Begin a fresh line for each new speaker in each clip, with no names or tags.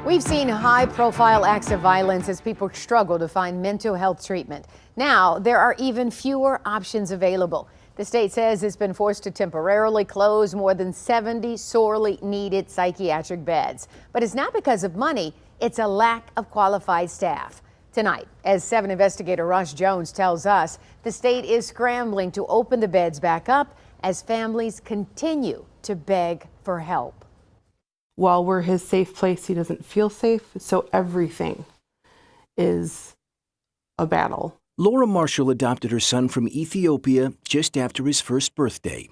We've seen high-profile acts of violence as people struggle to find mental health treatment. Now, there are even fewer options available. The state says it's been forced to temporarily close more than 70 sorely needed psychiatric beds. But it's not because of money, it's a lack of qualified staff. Tonight, as 7 investigator Ross Jones tells us, the state is scrambling to open the beds back up as families continue to beg for help.
While we're his safe place, he doesn't feel safe, so everything is a battle.
Laura Marshall adopted her son from Ethiopia just after his first birthday.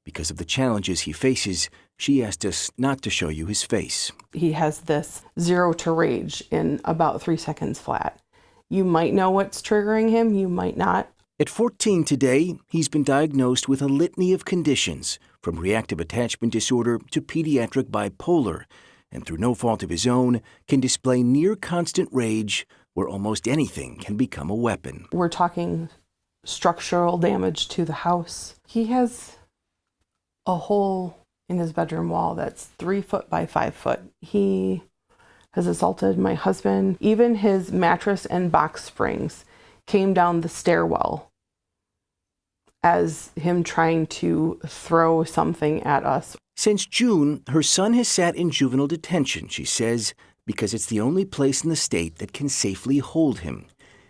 Because of the challenges he faces, she asked us not to show you his face.
He has this 0 to rage in about 3 seconds flat. You might know what's triggering him, you might not.
At 14 today, he's been diagnosed with a litany of conditions, from reactive attachment disorder to pediatric bipolar, and through no fault of his own, can display near constant rage where almost anything can become a weapon.
We're talking structural damage to the house. He has a hole in his bedroom wall that's 3 foot by 5 foot. He has assaulted my husband. Even his mattress and box springs came down the stairwell as him trying to throw something at us.
Since June, her son has sat in juvenile detention, she says, because it's the only place in the state that can safely hold him.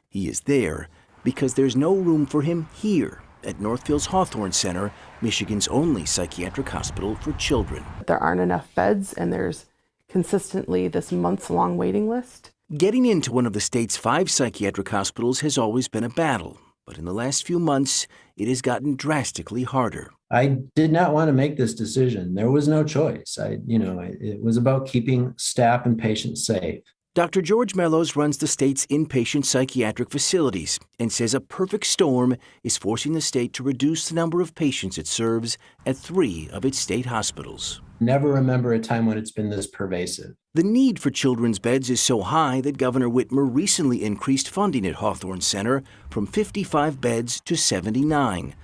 He is there because there's no room for him here at Northfield's Hawthorn Center, Michigan's only psychiatric hospital for children.
There aren't enough beds, and there's consistently this months-long waiting list.
Getting into one of the state's 5 psychiatric hospitals has always been a battle, but in the last few months, it has gotten drastically harder.
I did not want to make this decision. There was no choice. It was about keeping staff and patients safe.
Dr. George Mellos runs the state's inpatient psychiatric facilities and says a perfect storm is forcing the state to reduce the number of patients it serves at 3 of its state hospitals.
Never remember a time when it's been this pervasive.
The need for children's beds is so high that Governor Whitmer recently increased funding at Hawthorn Center from 55 beds to 79.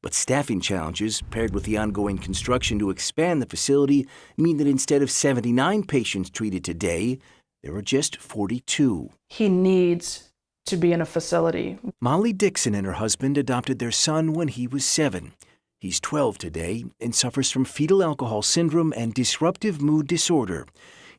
But staffing challenges, paired with the ongoing construction to expand the facility, mean that instead of 79 patients treated today, there are just 42.
He needs to be in a facility.
Molly Dixon and her husband adopted their son when he was 7. He's 12 today and suffers from fetal alcohol syndrome and disruptive mood disorder.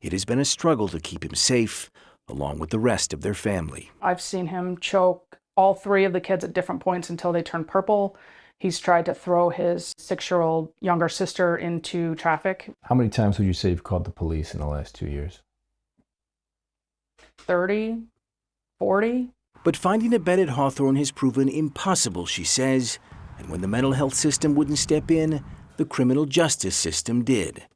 It has been a struggle to keep him safe, along with the rest of their family.
I've seen him choke all 3 of the kids at different points until they turn purple. He's tried to throw his 6-year-old younger sister into traffic.
How many times would you say you've called the police in the last 2 years?
30, 40.
But finding a bed at Hawthorn has proven impossible, she says. And when the mental health system wouldn't step in, the criminal justice system did.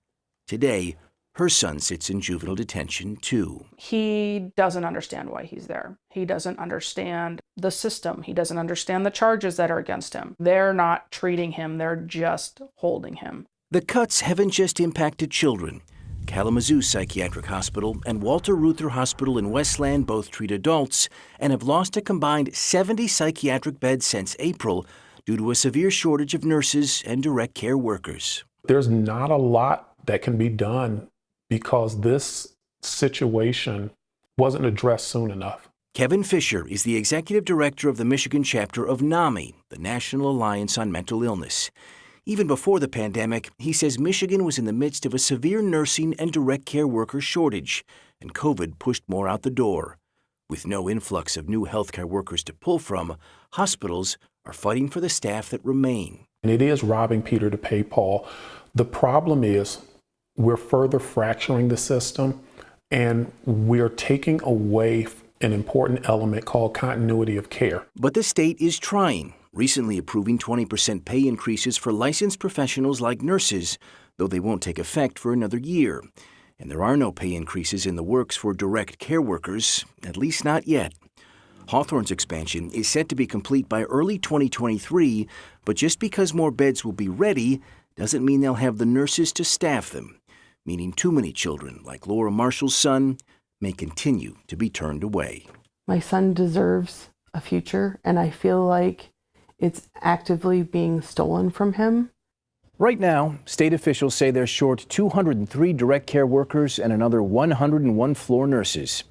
Today, her son sits in juvenile detention, too.
He doesn't understand why he's there. He doesn't understand the system. He doesn't understand the charges that are against him. They're not treating him. They're just holding him.
The cuts haven't just impacted children. Kalamazoo Psychiatric Hospital and Walter Reuther Hospital in Westland both treat adults and have lost a combined 70 psychiatric beds since April due to a severe shortage of nurses and direct care workers.
There's not a lot that can be done because this situation wasn't addressed soon enough.
Kevin Fischer is the executive director of the Michigan chapter of NAMI, the National Alliance on Mental Illness. Even before the pandemic, he says Michigan was in the midst of a severe nursing and direct care worker shortage, and COVID pushed more out the door. With no influx of new healthcare workers to pull from, hospitals are fighting for the staff that remain.
And it is robbing Peter to pay Paul. The problem is we're further fracturing the system, and we're taking away an important element called continuity of care.
But the state is trying, recently approving 20% pay increases for licensed professionals like nurses, though they won't take effect for another year. And there are no pay increases in the works for direct care workers, at least not yet. Hawthorn's expansion is set to be complete by early 2023, but just because more beds will be ready doesn't mean they'll have the nurses to staff them, meaning too many children, like Laura Marshall's son, may continue to be turned away.
My son deserves a future, and I feel like it's actively being stolen from him.
Right now, state officials say they're short 203 direct care workers and another 101 floor nurses.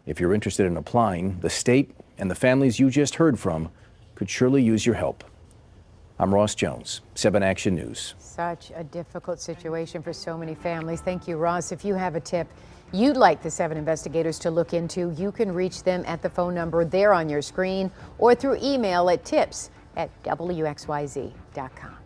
If you're interested in applying, the state and the families you just heard from could surely use your help. I'm Ross Jones, 7 Action News.
Such a difficult situation for so many families. Thank you, Ross. If you have a tip you'd like the 7 investigators to look into, you can reach them at the phone number there on your screen or through email at tips@wxyz.com.